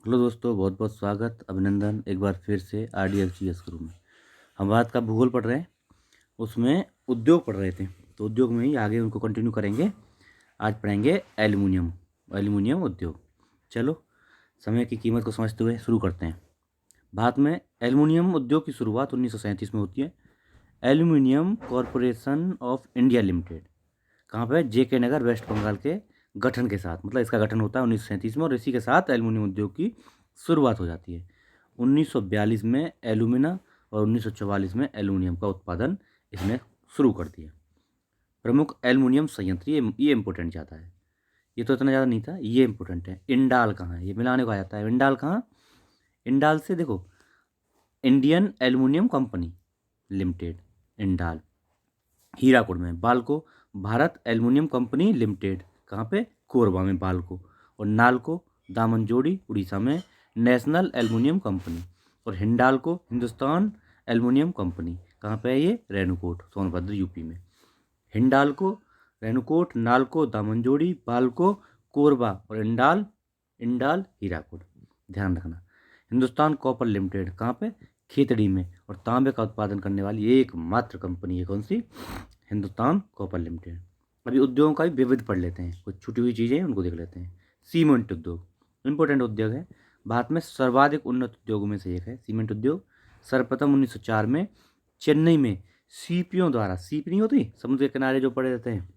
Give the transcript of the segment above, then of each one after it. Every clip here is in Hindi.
हेलो दोस्तों, बहुत बहुत स्वागत, अभिनंदन एक बार फिर से RDFGS गुरु में। हम भारत का भूगोल पढ़ रहे हैं, उसमें उद्योग पढ़ रहे थे, तो उद्योग में ही आगे उनको कंटिन्यू करेंगे। आज पढ़ेंगे एल्युमिनियम एल्युमिनियम उद्योग। चलो, समय की कीमत को समझते हुए शुरू करते हैं। भारत में एल्युमिनियम उद्योग की शुरुआत 1937 में होती है। Aluminium corporation of India limited कहाँ पे? JK नगर, वेस्ट बंगाल के गठन के साथ, मतलब इसका गठन होता है 1937 में, और इसी के साथ एल्युमिनियम उद्योग की शुरुआत हो जाती है। 1942 में एल्यूमिना और 1944 में एल्युमिनियम का उत्पादन इसने शुरू कर दिया। प्रमुख एल्युमिनियम संयंत्र, ये इंपॉर्टेंट ज़्यादा है, ये तो इतना ज़्यादा नहीं था, ये इंपॉर्टेंट है। इंडाल कहाँ है? ये मिलाने को आ जाता है। इंडाल कहाँ? इंडाल से देखो, Indian aluminium company limited, Indal Hirakud में। Balco, Bharat aluminium company limited, कहाँ पे? कोरबा में बाल्को। और नालको, दामनजोड़ी उड़ीसा में, नेशनल एल्युमिनियम कंपनी। और हिंडाल्को, हिंदुस्तान एल्युमिनियम कंपनी, कहाँ पे है ये? रेणुकूट, सोनभद्र, यूपी में। हिंडाल्को, रेणुकूट, नालको, दामनजोड़ी, बाल्को, कोरबा और इंडाल, हीराकुड। ध्यान रखना। हिंदुस्तान कॉपर लिमिटेड, कहाँ पे? खेतड़ी में। और तांबे का उत्पादन करने वाली एकमात्र कंपनी है कौन सी? Hindustan copper limited. अभी उद्योगों का भी विविध पढ़ लेते हैं, कुछ छुटी हुई चीज़ें हैं उनको देख लेते हैं। सीमेंट उद्योग इंपॉर्टेंट उद्योग है, भारत में सर्वाधिक उन्नत उद्योगों में से एक है सीमेंट उद्योग। सर्वप्रथम 1904 में चेन्नई में सीपियों द्वारा, सीप नहीं होती समुद्र के किनारे जो पड़े रहते हैं,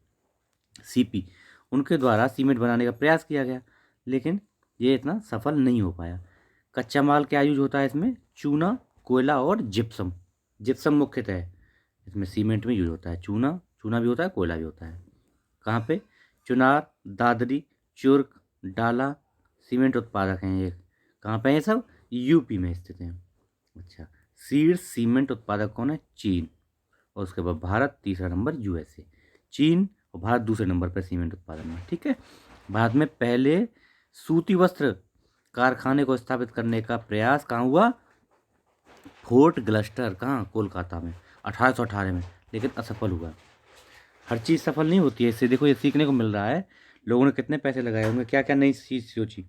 सीपी, उनके द्वारा सीमेंट बनाने का प्रयास किया गया, लेकिन ये इतना सफल नहीं हो पाया। कच्चा माल क्या यूज होता है इसमें? चूना, कोयला और जिप्सम। जिप्सम मुख्यतः इसमें सीमेंट में यूज होता है। चूना चूना भी होता है, कोयला भी होता है। कहाँ पे? चुनार, दादरी, चुर्क, डाला सीमेंट उत्पादक हैं ये। कहाँ पे हैं ये सब? यूपी में स्थित हैं। अच्छा, शीर्ष सीमेंट उत्पादक कौन है? चीन। और उसके बाद भारत, तीसरा नंबर USA। चीन और भारत दूसरे नंबर पर सीमेंट उत्पादन में। ठीक है। भारत में पहले सूती वस्त्र कारखाने को स्थापित करने का प्रयास कहाँ हुआ? फोर्ट ग्लस्टर, कहाँ? कोलकाता में, 1818 में, लेकिन असफल हुआ। हर चीज़ सफल नहीं होती है, इससे देखो ये सीखने को मिल रहा है। लोगों ने कितने पैसे लगाए होंगे, क्या क्या नई चीज़ सोची,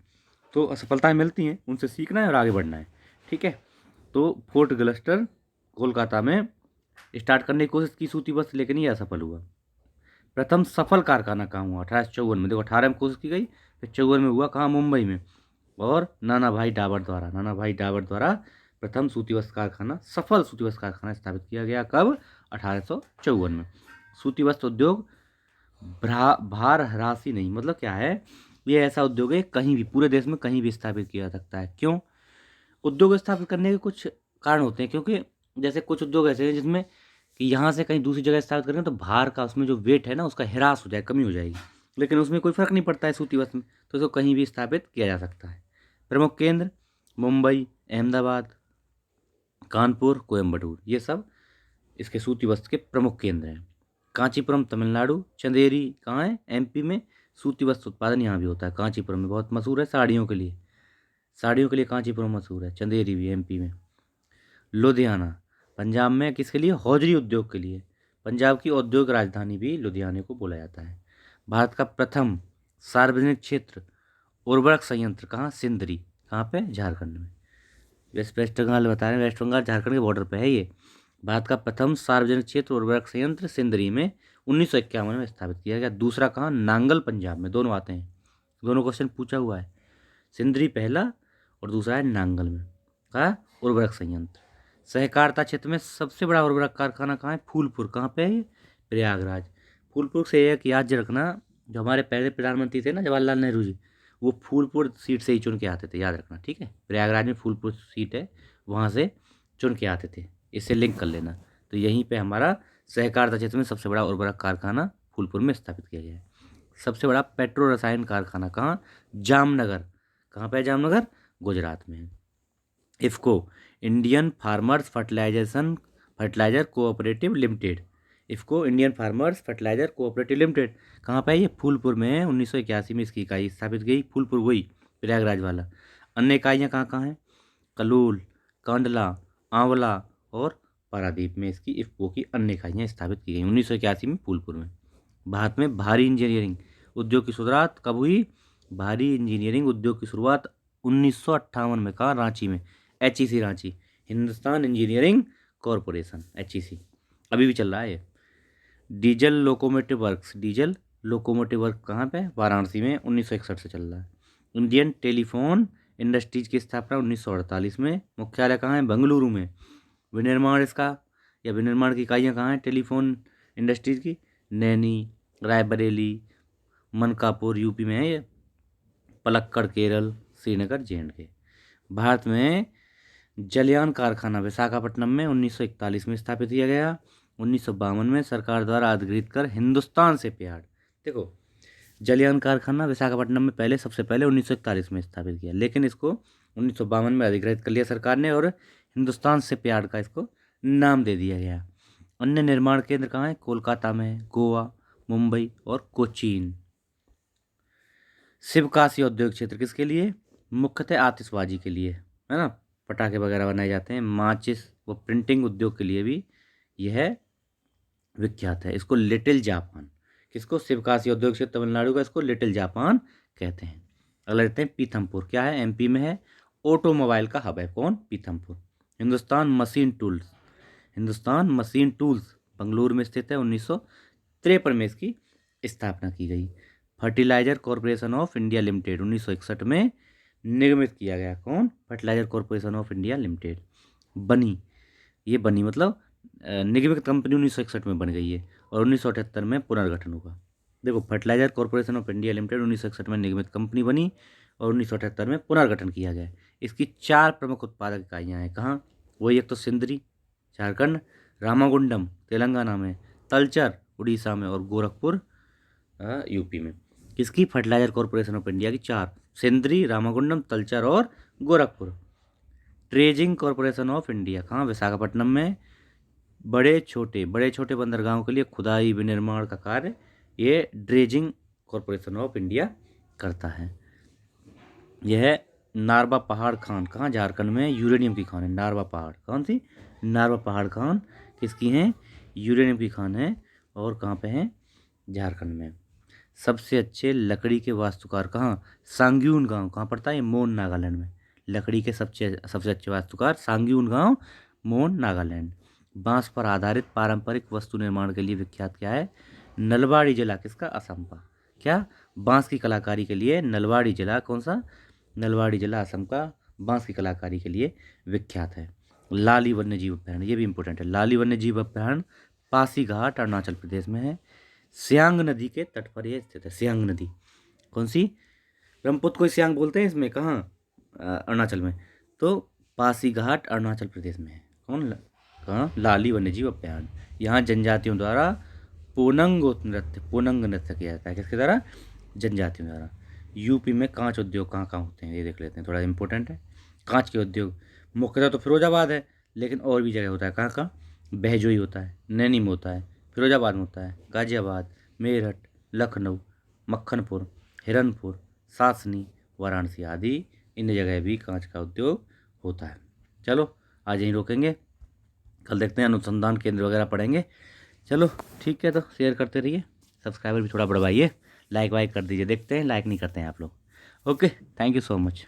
तो असफलताएं मिलती हैं, उनसे सीखना है और आगे बढ़ना है। ठीक है। तो फोर्ट ग्लस्टर कोलकाता में स्टार्ट करने की कोशिश की सूती वस्त्र, लेकिन ये असफल हुआ। प्रथम सफल कारखाना कहाँ हुआ? 1854 में। देखो, 18 में कोशिश की गई, फिर 54 में हुआ, कहाँ? मुंबई में। और नाना भाई डाबर द्वारा प्रथम सूती वस्त्र कारखाना, सफल सूती वस्त्र कारखाना स्थापित किया गया। कब? 1854 में। सूती वस्त्र उद्योग भार ह्रासी नहीं, मतलब क्या है? ये ऐसा उद्योग है कहीं भी, पूरे देश में कहीं भी स्थापित किया जा सकता है। क्यों? उद्योग स्थापित करने के कुछ कारण होते हैं, क्योंकि जैसे कुछ उद्योग ऐसे हैं जिसमें कि यहाँ से कहीं दूसरी जगह स्थापित करेंगे तो भार का, उसमें जो वेट है ना, उसका ह्रास हो जाए, कमी हो जाएगी, लेकिन उसमें कोई फर्क नहीं पड़ता है सूती वस्त्र में, तो इसको कहीं भी स्थापित किया जा सकता है। प्रमुख केंद्र मुंबई, अहमदाबाद, कानपुर, कोयम्बटूर, ये सब इसके सूती वस्त्र के प्रमुख केंद्र हैं। कांचीपुरम तमिलनाडु, चंदेरी कहाँ है? MP में। सूती वस्त्र उत्पादन यहाँ भी होता है। कांचीपुरम में बहुत मशहूर है साड़ियों के लिए, कांचीपुरम मशहूर है। चंदेरी भी MP में। लुधियाना पंजाब में, किसके लिए? हौजरी उद्योग के लिए। पंजाब की औद्योगिक राजधानी भी लुधियाने को बोला जाता है। भारत का प्रथम सार्वजनिक क्षेत्र उर्वरक संयंत्र कहाँ? सिंदरी, कहाँ पे? झारखंड में। वेस्ट बंगाल बता रहे हैं, वेस्ट बंगाल झारखंड के बॉर्डर पे है ये। भारत का प्रथम सार्वजनिक क्षेत्र उर्वरक संयंत्र सिंदरी में 1951 में स्थापित किया गया। दूसरा कहाँ? नांगल, पंजाब में। दोनों आते हैं, दोनों क्वेश्चन पूछा हुआ है। सिंदरी पहला और दूसरा है नांगल में का उर्वरक संयंत्र। सहकारिता क्षेत्र में सबसे बड़ा उर्वरक कारखाना कहाँ है? फूलपुर, कहाँ पे है ये? प्रयागराज। फूलपुर से एक याद रखना, जो हमारे पहले प्रधानमंत्री थे ना, जवाहरलाल नेहरू जी, वो फूलपुर सीट से ही चुन के आते थे, याद रखना। ठीक है। प्रयागराज में फूलपुर सीट है, वहाँ से चुन के आते थे, इससे लिंक कर लेना। तो यहीं पे हमारा सहकारिता क्षेत्र में सबसे बड़ा उर्वरक कारखाना फूलपुर में स्थापित किया गया है। सबसे बड़ा पेट्रो रसायन कारखाना कहाँ? जामनगर, कहाँ पे है? जामनगर, गुजरात में है। IFFCO, Indian farmers fertiliser cooperative limited. IFFCO, Indian farmers fertiliser cooperative limited, कहाँ पे है ये? फूलपुर में है। 1981 में इसकी इकाई स्थापित गई, फूलपुर, वही प्रयागराज वाला। अन्य इकाइयाँ कहाँ कहाँ हैं? कलूल, कांडला, आंवला और पारादीप में इसकी इफ़को की अन्य इकाइयाँ स्थापित की गई 1981 में फूलपुर में। भारत में भारी इंजीनियरिंग उद्योग की शुरुआत कब हुई? भारी इंजीनियरिंग उद्योग की शुरुआत 1958 में, कहाँ, रांची में, HEC Ranchi, Hindustan engineering corporation, HEC, अभी भी चल रहा है ये। Diesel locomotive works, diesel locomotive work कहाँ पे, वाराणसी में, 1961 से चल रहा है। इंडियन टेलीफोन इंडस्ट्रीज की स्थापना 1948 में, मुख्यालय कहाँ है, बेंगलुरु में। विनिर्माण इसका या विनिर्माण की इकाइयाँ कहाँ हैं टेलीफोन इंडस्ट्रीज की, नैनी, रायबरेली, मनकापुर यूपी में है ये, पलक्कड़ केरल, श्रीनगर JNK। भारत में जलयान कारखाना विशाखापट्टनम में 1941 में स्थापित किया गया। 1952 में सरकार द्वारा अधिग्रहित कर हिंदुस्तान से प्यार, देखो जलयान कारखाना विशाखापट्टनम में पहले, सबसे पहले 1941 में स्थापित किया, लेकिन इसको 1952 में अधिग्रहित कर लिया सरकार ने और हिंदुस्तान से प्यार का इसको नाम दे दिया गया। अन्य निर्माण केंद्र कहाँ है, कोलकाता में, गोवा, मुंबई और कोचीन। शिवकाशी औद्योगिक क्षेत्र किसके लिए, मुख्यतः आतिशबाजी के लिए, है ना, पटाखे वगैरह बनाए जाते हैं, माचिस व प्रिंटिंग उद्योग के लिए भी यह विख्यात है। इसको लिटिल जापान, किसको, शिवकाशी औद्योगिक क्षेत्र तमिलनाडु का, इसको लिटिल जापान कहते हैं। अगला लेते हैं पीथमपुर, क्या है, MP में है, ऑटोमोबाइल का हब है, कौन, Pithampur. Hindustan machine tools, Hindustan machine tools Bengaluru में स्थित है, 1953 में इसकी स्थापना की गई। Fertiliser corporation of India limited 1961 में निर्मित किया गया, कौन, fertiliser corporation of India limited बनी, ये बनी मतलब निगमित कंपनी 1961 में बन गई है और 1978 में पुनर्गठन हुआ। देखो fertiliser corporation of India limited 1961 में निगमित कंपनी बनी और 1978 में पुनर्गठन किया गया। इसकी 4 प्रमुख उत्पादक इकाइयाँ हैं, कहाँ, वही एक तो सिंदरी झारखंड, रामागुंडम तेलंगाना में, तलचर उड़ीसा में और गोरखपुर यूपी में। किसकी, फर्टिलाइजर कॉरपोरेशन ऑफ इंडिया की 4, सिंदरी, रामागुंडम, तलचर और Gorakhpur. Dredging corporation of India कहाँ, विशाखापट्टनम में। बड़े छोटे बंदरगाहों के लिए खुदाई विनिर्माण का कार्य ये ड्रेजिंग कॉरपोरेशन ऑफ इंडिया करता है। यह नारवा पहाड़ खान कहाँ, झारखंड में, यूरेनियम की खान है, नारवा पहाड़, कौन सी, नारवा पहाड़ खान किसकी हैं, यूरेनियम की खान है और कहाँ पे है, झारखंड में। सबसे अच्छे लकड़ी के वास्तुकार कहाँ, सांग्यून गांव, कहाँ पड़ता है, मोन नागालैंड में। लकड़ी के सबसे अच्छे वास्तुकार सांग्यून गांव, मोन नागालैंड। बांस पर आधारित पारंपरिक वस्तु निर्माण के लिए विख्यात क्या है, नलवाड़ी जिला, किसका, असम का, क्या, बांस की कलाकारी के लिए नलवाड़ी जिला, कौन सा, नलवाड़ी जिला असम का बांस की कलाकारी के लिए विख्यात है। लाली वन्यजीव अभ्यारण्य, ये भी इंपॉर्टेंट है, लाली वन्यजीव अभ्यारण्य पासीघाट अरुणाचल प्रदेश में है। सियांग नदी के तट पर यह स्थित है, सियांग नदी, कौन सी, ब्रह्मपुत्र को सियांग बोलते हैं, इसमें कहाँ, अरुणाचल में, तो पासीघाट अरुणाचल प्रदेश में है, कौन, कहाँ, लाली वन्यजीव अभ्यारण्य। यहाँ जनजातियों द्वारा पोनंग नृत्य किया जाता है, किसके द्वारा, जनजातियों द्वारा। यूपी में कांच उद्योग कहाँ कहाँ होते हैं ये देख लेते हैं, थोड़ा इंपॉर्टेंट है। कांच के उद्योग मुख्यतः तो फिरोजाबाद है, लेकिन और भी जगह होता है, कहाँ कहाँ, बहजोई होता है, नैनी में होता है, फिरोजाबाद में होता है, गाजियाबाद, मेरठ, लखनऊ, मक्खनपुर, हिरनपुर, सासनी, वाराणसी आदि इन जगह भी कांच का उद्योग होता है। चलो आज यहीं रोकेंगे, कल देखते हैं अनुसंधान केंद्र वगैरह पढ़ेंगे। चलो ठीक है, तो शेयर करते रहिए, सब्सक्राइबर भी थोड़ा बढ़वाइए, लाइक वाइक कर दीजिए, देखते हैं लाइक नहीं करते हैं आप लोग। Okay, thank you so much.